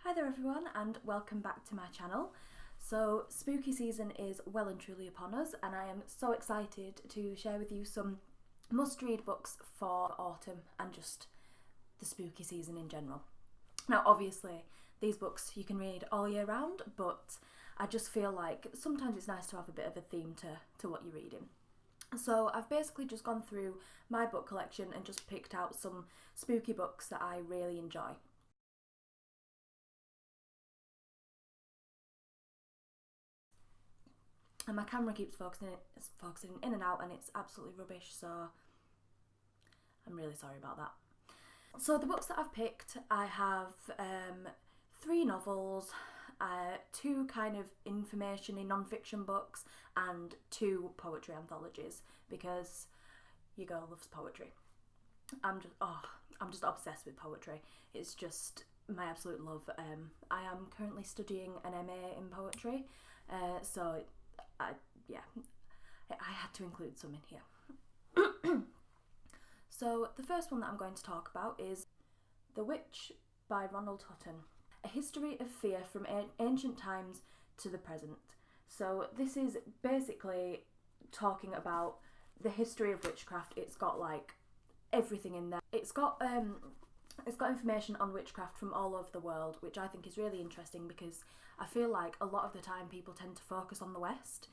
Hi there everyone and welcome back to my channel. So spooky season is well and truly upon us and I am so excited to share with you some must-read books for autumn and just the spooky season in general. Now obviously these books you can read all year round, but I just feel like sometimes it's nice to have a bit of a theme to what you're reading. So I've basically just gone through my book collection and just picked out some spooky books that I really enjoy. And my camera keeps focusing in and out and it's absolutely rubbish, so I'm really sorry about that. So the books that I've picked, I have 3 novels, 2 kind of information-y non-fiction books and 2 poetry anthologies because your girl loves poetry. I'm just obsessed with poetry. It's just my absolute love. I am currently studying an MA in poetry, so I had to include some in here. So the first one that I'm going to talk about is The Witch by Ronald Hutton, A History of Fear from Ancient Times to the Present. So this is basically talking about the history of witchcraft. It's got like everything in there. It's got information on witchcraft from all over the world, which I think is really interesting because I feel like a lot of the time people tend to focus on the West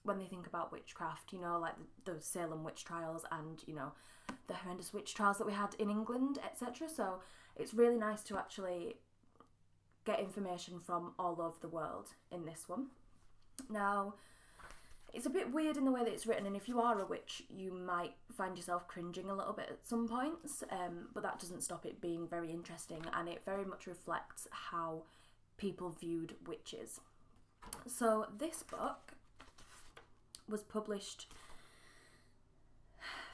when they think about witchcraft, you know, like the Salem witch trials and, you know, the horrendous witch trials that we had in England, etc. So it's really nice to actually get information from all over the world in this one. Now, it's a bit weird in the way that it's written, and if you are a witch, you might find yourself cringing a little bit at some points, but that doesn't stop it being very interesting, and it very much reflects how people viewed witches. So this book was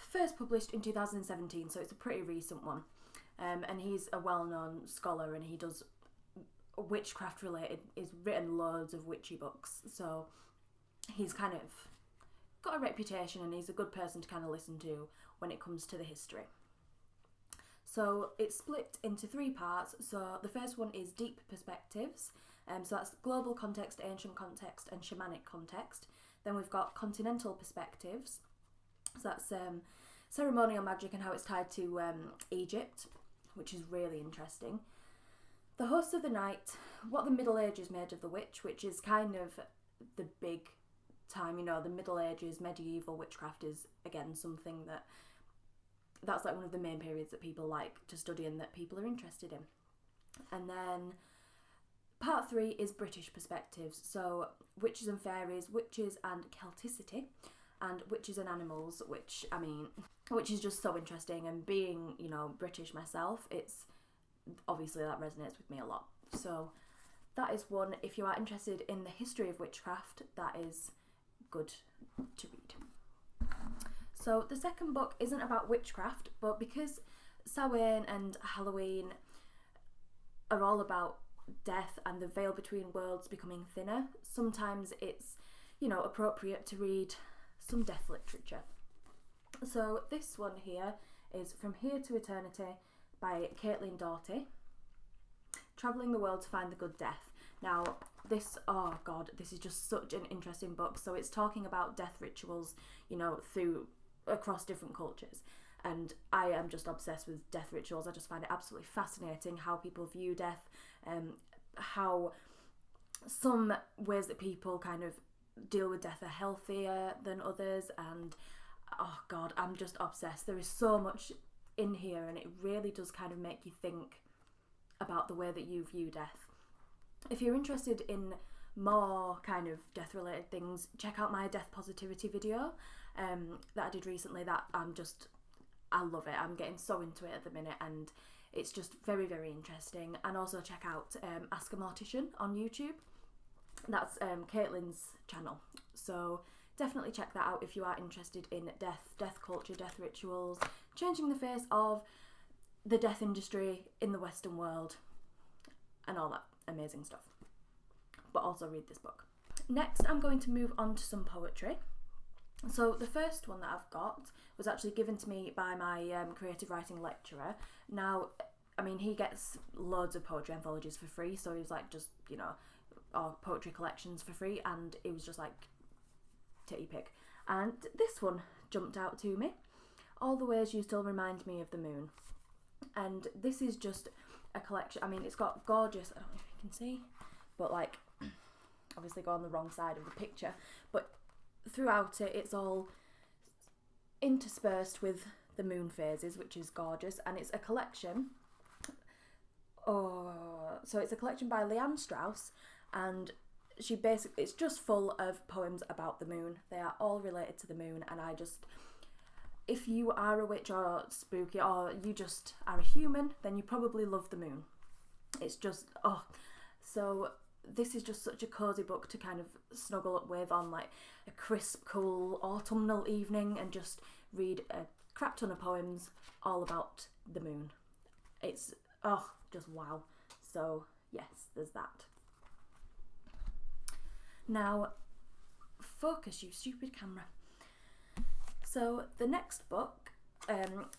first published in 2017, so it's a pretty recent one, and he's a well-known scholar and he does witchcraft related, he's written loads of witchy books, so he's kind of got a reputation and he's a good person to kind of listen to when it comes to the history. So it's split into 3 parts. So the first one is Deep Perspectives, so that's global context, ancient context and shamanic context. Then we've got Continental Perspectives, so that's ceremonial magic and how it's tied to Egypt, which is really interesting. The Hosts of the Night, what the Middle Ages made of the witch, which is kind of the big time, you know, the Middle Ages, medieval witchcraft is again something that's like one of the main periods that people like to study and that people are interested in. And then part 3 is British Perspectives, so witches and fairies, witches and Celticity, and witches and animals, which is just so interesting, and being, you know, British myself, it's obviously that resonates with me a lot. So that is one. If you are interested in the history of witchcraft, that is good to read. So the second book isn't about witchcraft, but because Samhain and Halloween are all about death and the veil between worlds becoming thinner, sometimes it's, you know, appropriate to read some death literature. So this one here is From Here to Eternity by Caitlin Doughty, Travelling the World to Find the Good Death. Now this is just such an interesting book. So it's talking about death rituals, you know, across different cultures, and I am just obsessed with death rituals. I just find it absolutely fascinating how people view death, how some ways that people kind of deal with death are healthier than others, and oh god, I'm just obsessed. There is so much in here and it really does kind of make you think about the way that you view death. If you're interested in more kind of death related things, check out my death positivity video that I did recently. That I love it. I'm getting so into it at the minute and it's just very, very interesting. And also check out Ask a Mortician on YouTube. That's Caitlin's channel. So definitely check that out if you are interested in death culture, death rituals, changing the face of the death industry in the Western world and all that amazing stuff. But also read this book. Next, I'm going to move on to some poetry. So the first one that I've got was actually given to me by my creative writing lecturer. Now, I mean, he gets loads of poetry anthologies for free, so he was like, just, you know, or poetry collections for free, and it was just like titty pick. And this one jumped out to me. All the Ways You Still Remind Me of the Moon. And this is just a collection. I mean, it's got gorgeous, I don't know if you can see, but like, obviously go on the wrong side of the picture, but throughout it, it's all interspersed with the moon phases, which is gorgeous. And it's a collection, so it's a collection by Leanne Strauss, and she basically, it's just full of poems about the moon. They are all related to the moon, and I just, if you are a witch or spooky, or you just are a human, then you probably love the moon. It's just, so this is just such a cosy book to kind of snuggle up with on like a crisp, cool autumnal evening and just read a crap ton of poems all about the moon. It's, just wow. So yes, there's that. Now, focus, you stupid camera. So the next book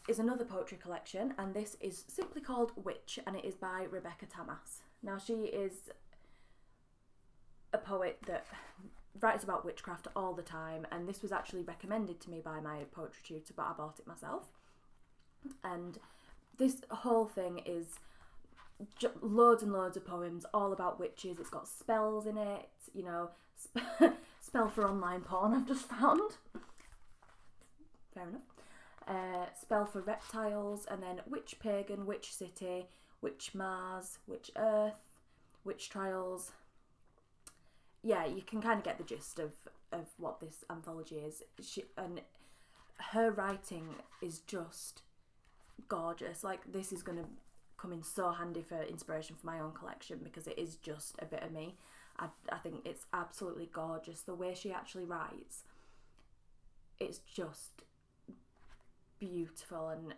is another poetry collection, and this is simply called Witch, and it is by Rebecca Tamas. Now, she is a poet that writes about witchcraft all the time, and this was actually recommended to me by my poetry tutor, but I bought it myself. And this whole thing is loads and loads of poems all about witches. It's got spells in it, you know, spell for online porn I've just found. Fair enough. Spell for reptiles, and then witch pagan, witch city, witch Mars, witch Earth, witch trials. Yeah, you can kind of get the gist of what this anthology is. And her writing is just gorgeous. Like, this is going to come in so handy for inspiration for my own collection, because it is just a bit of me. I think it's absolutely gorgeous. The way she actually writes, it's just beautiful. And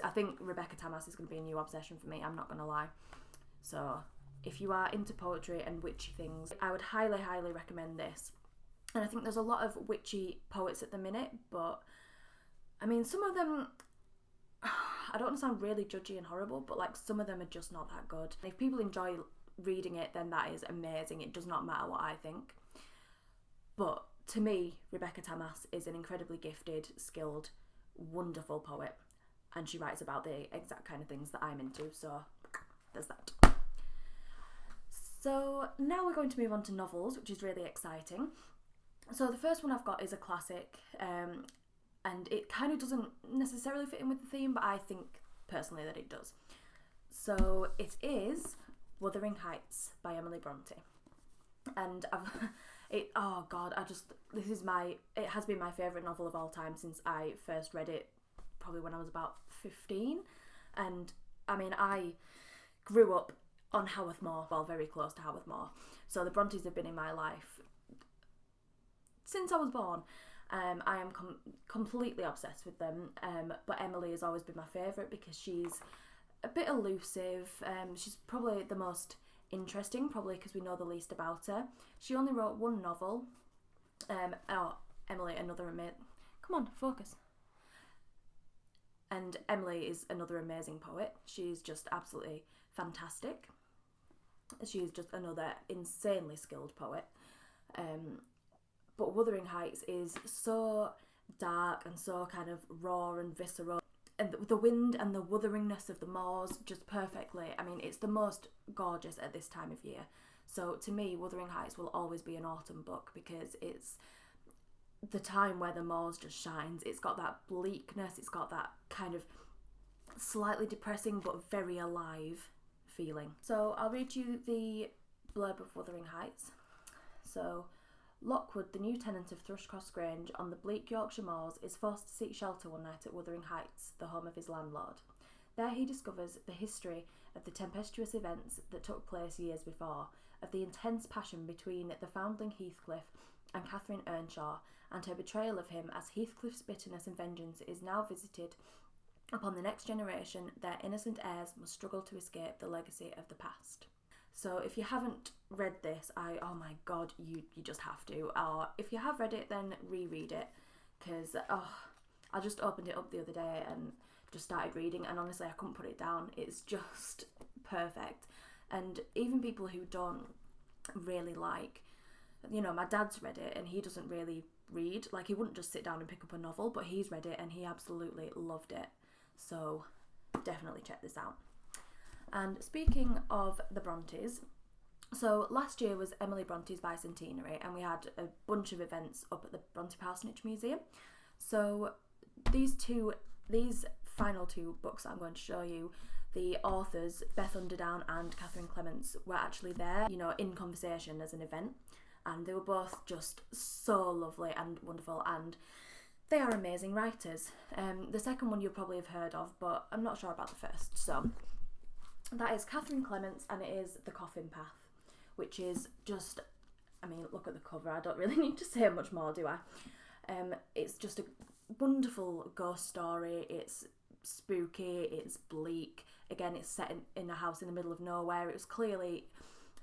I think Rebecca Tamas is going to be a new obsession for me, I'm not going to lie. So if you are into poetry and witchy things, I would highly, highly recommend this. And I think there's a lot of witchy poets at the minute, but I mean, some of them, I don't want to sound really judgy and horrible, but like, some of them are just not that good. If people enjoy reading it, then that is amazing. It does not matter what I think. But to me, Rebecca Tamas is an incredibly gifted, skilled, wonderful poet, and she writes about the exact kind of things that I'm into, so there's that. So now we're going to move on to novels, which is really exciting. So the first one I've got is a classic, and it kind of doesn't necessarily fit in with the theme, but I think personally that it does. So it is Wuthering Heights by Emily Bronte. And it has been my favourite novel of all time since I first read it, probably when I was about 15. And I mean, I grew up on Haworth Moor, well, very close to Haworth Moor. So the Brontes have been in my life since I was born. I am completely obsessed with them, but Emily has always been my favourite because she's a bit elusive. She's probably the most interesting, probably because we know the least about her. She only wrote one novel. Emily, another amazing... Come on, focus. And Emily is another amazing poet. She's just absolutely fantastic. She's just another insanely skilled poet. But Wuthering Heights is so dark and so kind of raw and visceral. And the wind and the wutheringness of the moors just perfectly. I mean, it's the most gorgeous at this time of year. So to me, Wuthering Heights will always be an autumn book because it's the time where the moors just shines. It's got that bleakness. It's got that kind of slightly depressing but very alive feeling. So I'll read you the blurb of Wuthering Heights. So... Lockwood, the new tenant of Thrushcross Grange on the bleak Yorkshire moors, is forced to seek shelter one night at Wuthering Heights, the home of his landlord. There he discovers the history of the tempestuous events that took place years before, of the intense passion between the foundling Heathcliff and Catherine Earnshaw, and her betrayal of him as Heathcliff's bitterness and vengeance is now visited upon the next generation. Their innocent heirs must struggle to escape the legacy of the past. So if you haven't read this, oh my god, you just have to. Or if you have read it, then reread it, because I just opened it up the other day and just started reading, and honestly I couldn't put it down. It's just perfect. And even people who don't really like, you know, my dad's read it and he doesn't really read, like he wouldn't just sit down and pick up a novel, but he's read it and he absolutely loved it. So definitely check this out. And speaking of the Brontes, so last year was Emily Bronte's bicentenary, and we had a bunch of events up at the Bronte Parsonage Museum. So these final two books that I'm going to show you, the authors Beth Underdown and Katherine Clements were actually there, you know, in conversation as an event, and they were both just so lovely and wonderful, and they are amazing writers. The second one you'll probably have heard of, but I'm not sure about the first. So that is Katherine Clements, and it is The Coffin Path, which is just, I mean, look at the cover. I don't really need to say much more, do I? It's just a wonderful ghost story. It's spooky, it's bleak. Again, it's set in a house in the middle of nowhere. It was clearly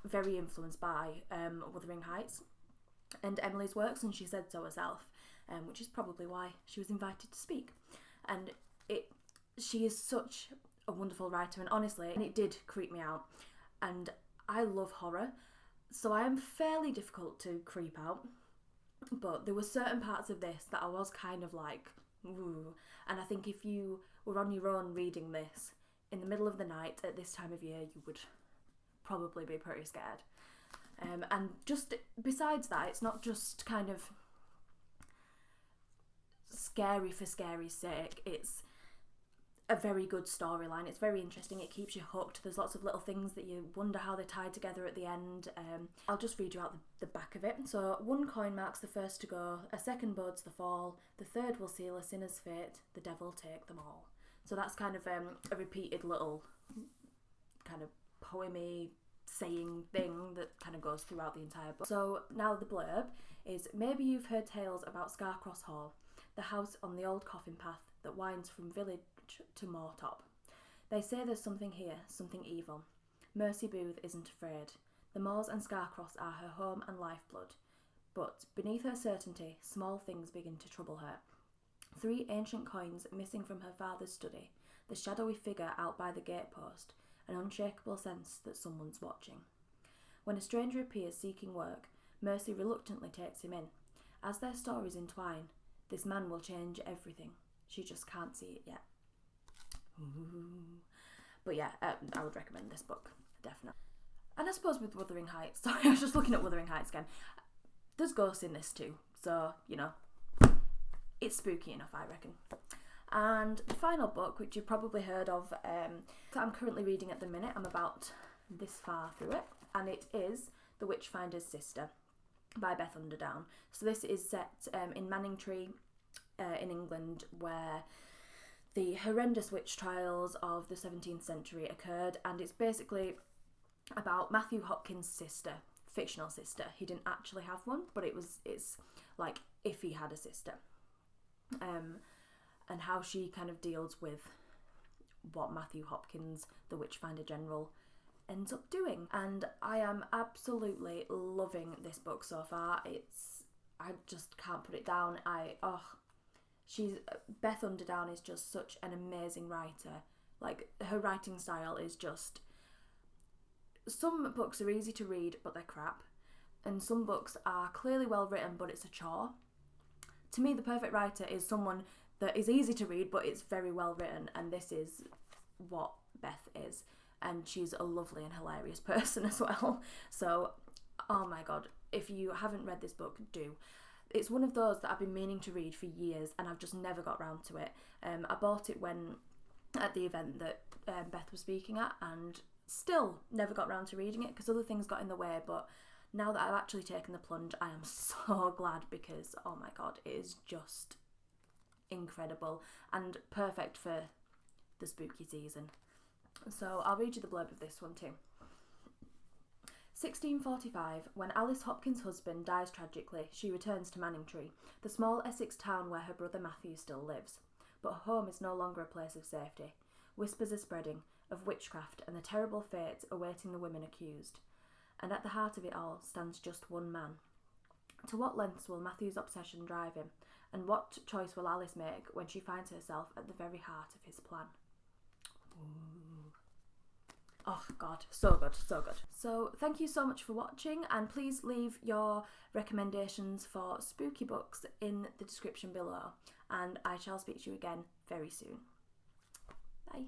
very influenced by Wuthering Heights and Emily's works, and she said so herself, which is probably why she was invited to speak. And she is such a wonderful writer, and honestly, it did creep me out. And I love horror, so I am fairly difficult to creep out, but there were certain parts of this that I was kind of like, ooh. And I think if you were on your own reading this in the middle of the night at this time of year, you would probably be pretty scared. And just besides that, it's not just kind of scary for scary's sake. It's a very good storyline. It's very interesting. It keeps you hooked. There's lots of little things that you wonder how they tie together at the end. I'll just read you out the back of it. So, one coin marks the first to go, a second bodes the fall, the third will seal a sinner's fate, the devil take them all. So that's kind of a repeated little kind of poemy saying thing that kind of goes throughout the entire book. So now the blurb is, maybe you've heard tales about Scarcross Hall, the house on the old coffin path that winds from village to moortop. They say there's something here, something evil. Mercy Booth isn't afraid. The moors and Scarcross are her home and lifeblood. But beneath her certainty, small things begin to trouble her. 3 ancient coins missing from her father's study, the shadowy figure out by the gatepost, an unshakable sense that someone's watching. When a stranger appears seeking work, Mercy reluctantly takes him in. As their stories entwine, this man will change everything. She just can't see it yet. Ooh. But yeah, I would recommend this book, definitely. And I suppose with Wuthering Heights, sorry, I was just looking at Wuthering Heights again. There's ghosts in this too, so, you know, it's spooky enough, I reckon. And the final book, which you've probably heard of, that I'm currently reading at the minute, I'm about this far through it, and it is The Witchfinder's Sister by Beth Underdown. So this is set in Manningtree in England, where the horrendous witch trials of the 17th century occurred, and it's basically about Matthew Hopkins' sister, fictional sister. He didn't actually have one, but it's like if he had a sister. And how she kind of deals with what Matthew Hopkins, the Witchfinder General, ends up doing. And I am absolutely loving this book so far. I just can't put it down. Beth Underdown is just such an amazing writer. Like, her writing style is just, some books are easy to read but they're crap, and some books are clearly well written but it's a chore. To me, the perfect writer is someone that is easy to read but it's very well written, and this is what Beth is. And she's a lovely and hilarious person as well. So, oh my god, if you haven't read this book, do. It's one of those that I've been meaning to read for years and I've just never got round to it. I bought it at the event that Beth was speaking at, and still never got round to reading it because other things got in the way. But now that I've actually taken the plunge, I am so glad, because oh my god, it is just incredible and perfect for the spooky season. So I'll read you the blurb of this one too. 1645, when Alice Hopkins' husband dies tragically, she returns to Manningtree, the small Essex town where her brother Matthew still lives. But home is no longer a place of safety. Whispers are spreading of witchcraft and the terrible fate awaiting the women accused. And at the heart of it all stands just one man. To what lengths will Matthew's obsession drive him? And what choice will Alice make when she finds herself at the very heart of his plan? Ooh. Oh God, so good, so good. So thank you so much for watching, and please leave your recommendations for spooky books in the description below, and I shall speak to you again very soon. Bye.